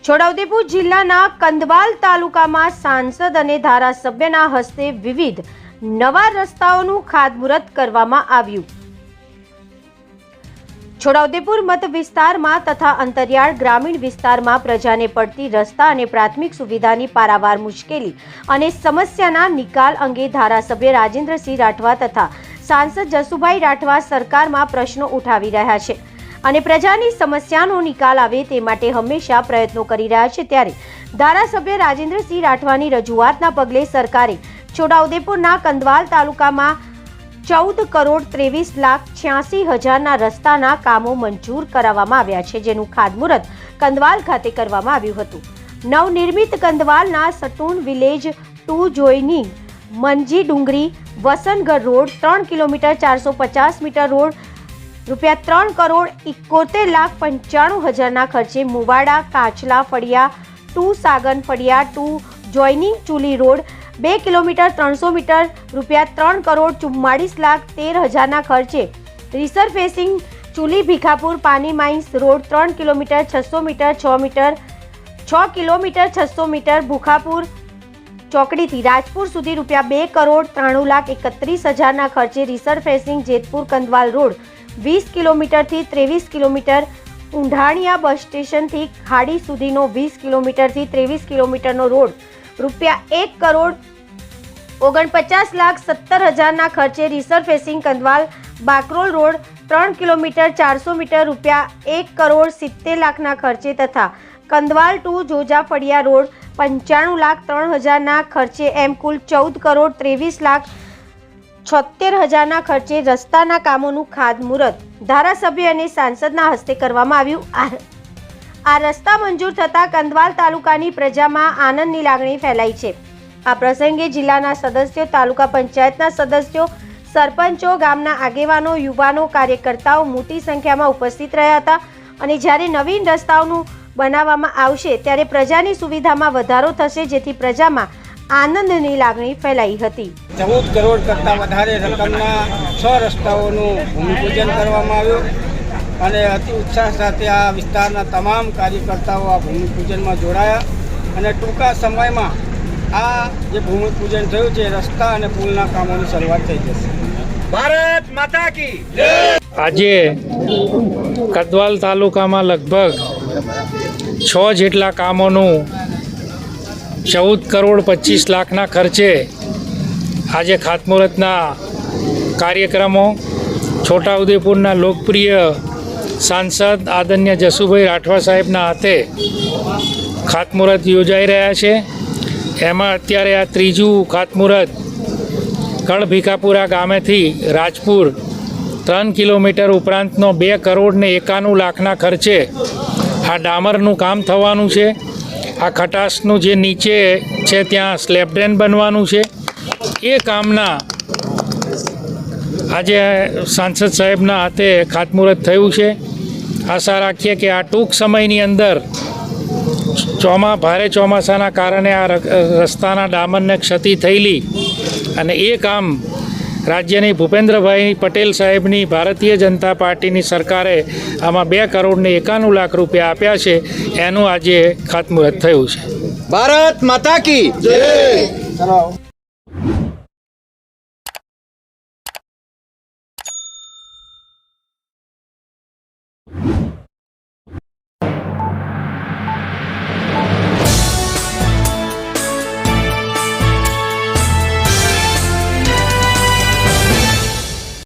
છોટાઉદેપુર જિલ્લાના કંદવાલ તાલુકામાં સાંસદ અને ધારાસભ્યના હસ્તે વિવિધ નવા રસ્તાઓનું ખાતમુહૂર્ત કરવામાં આવ્યું। છોટાઉદેપુર મત વિસ્તારમાં તથા અંતરિયાળ ગ્રામીણ વિસ્તારમાં પ્રજાને પડતી રસ્તા અને પ્રાથમિક સુવિધાની પારાવાર મુશ્કેલી અને સમસ્યાના નિકાલ અંગે ધારાસભ્ય રાજેન્દ્રસિંહ રાઠવા તથા સાંસદ જસુભાઈ રાઠવા સરકારમાં પ્રશ્નો ઉઠાવી રહ્યા છે અને પ્રજાની સમસ્યાનો નિકાલ આવે તે માટે હંમેશા પ્રયત્નો કરી રહ્યા છે। ત્યારે ધારાસભ્ય રાજેન્દ્રસિંહ રાઠવાની રજૂઆતના પગલે સરકારે છોટાઉદેપુરના કંદવાલ તાલુકામાં 14,23,86,000ના રસ્તાના કામો મંજૂર કરાવવામાં આવ્યા છે, જેનું ખાતમુહૂર્ત કંદવાલ ખાતે કરવામાં આવ્યું હતું। નવનિર્મિત કંદવાલના Satun village 2 joining Manji Dungri Vasangadh road 3 kilometre 450 metre road ₹3,71,95,000ના ખર્ચે મુવાડા કાચલા ફળિયા 2 સાગન ફળિયા 2 joining Chuli road 2 kilometre 300 metre ₹4,44,13,000ના ખર્ચે resurfacing Chuli Bhikhapur Pani mines road 3 kilometre 600 metre 6 kilometre 600 metre Bhukhapur ચોકડીથી રાજપુર સુધી ₹2,93,31,000ના ખર્ચે રિસરફેસિંગ જેતપુર કંદવાલ રોડ 20 કિલોમીટરથી 23 કિલોમીટર ઊંઢાણિયા બસ સ્ટેશનથી ખાડી સુધીનો 20 કિલોમીટરથી 23 કિલોમીટરનો રોડ ₹1,49,17,000ના ખર્ચે resurfacing Kandwal Bakrol road 3 kilometre 400 metre ₹1,70,00,000ના ખર્ચે તથા કંદવાલ ટુ જોજા ફળિયા રોડ 95,03,000ના ખર્ચે એમ કુલ 14,23,76,000ના ખર્ચે રસ્તાના કામોનું ખાતમુહૂર્ત ધારાસભ્ય અને સાંસદના હસ્તે કરવામાં આવ્યું। આ રસ્તા મંજૂર થતાં કંદવાલ તાલુકાની પ્રજામાં આનંદની લાગણી ફેલાઈ છે। આ પ્રસંગે જિલ્લાના સદસ્યો, તાલુકા પંચાયતના સદસ્યો, સરપંચો, ગામના આગેવાનો, યુવાનો, કાર્યકર્તાઓ મોટી સંખ્યામાં ઉપસ્થિત રહ્યા હતા અને જ્યારે નવીન રસ્તાઓનું બનાવવામાં આવશે ત્યારે પ્રજાની સુવિધામાં વધારો થશે, જેથી પ્રજામાં આનંદની લાગણી ફેલાઈ હતી। 14 કરોડ કરતાં વધારે રકમના 6 રસ્તાઓનું ભૂમિપૂજન કરવામાં આવ્યું અને અતિ ઉત્સાહ સાથે આ વિસ્તારના તમામ કાર્યકર્તાઓ આ ભૂમિપૂજનમાં જોડાયા અને ટૂંકા સમયમાં આ જે ભૂમિપૂજન થયું છે રસ્તા અને પુલના કામોની શરૂઆત થઈ જશે। ભારત માતા કી જય। આજે કંદવાલ તાલુકામાં લગભગ 6 જેટલા કામોનું 14,25,00,000ના ખર્ચે આજે ખાતમુહૂર્તના કાર્યક્રમો છોટાઉદેપુરના લોકપ્રિય સાંસદ આદરણીય જસુભાઈ રાઠવા સાહેબના હાથે ખાતમુહૂર્ત યોજાઈ રહ્યા છે। એમાં અત્યારે આ ત્રીજું ખાતમુહૂર્ત ગઢ ભીખાપુરા ગામેથી રાજપુર 3 કિલોમીટર ઉપરાંતનો 2,91,00,000ના ખર્ચે આ ડામરનું કામ થવાનું છે। આ ખટાશનું જે નીચે છે ત્યાં સ્લેબ ડ્રેન બનવાનું છે। એ કામના આજે સાંસદ સાહેબના હાથે ખાતમુહૂર્ત થયું છે। આશા રાખીએ કે આ ટૂંક સમયની અંદર ભારે ચોમાસાના કારણે આ રસ્તાના ડામરને ક્ષતિ થયેલી અને એ કામ રાજ્યની ભૂપેન્દ્રભાઈ પટેલ સાહેબની ભારતીય જનતા પાર્ટીની સરકારે આમાં ₹2,91,00,000 આપ્યા છે, એનું આજે ખાતમુહૂર્ત થયું છે। ભારત માતા કી જય।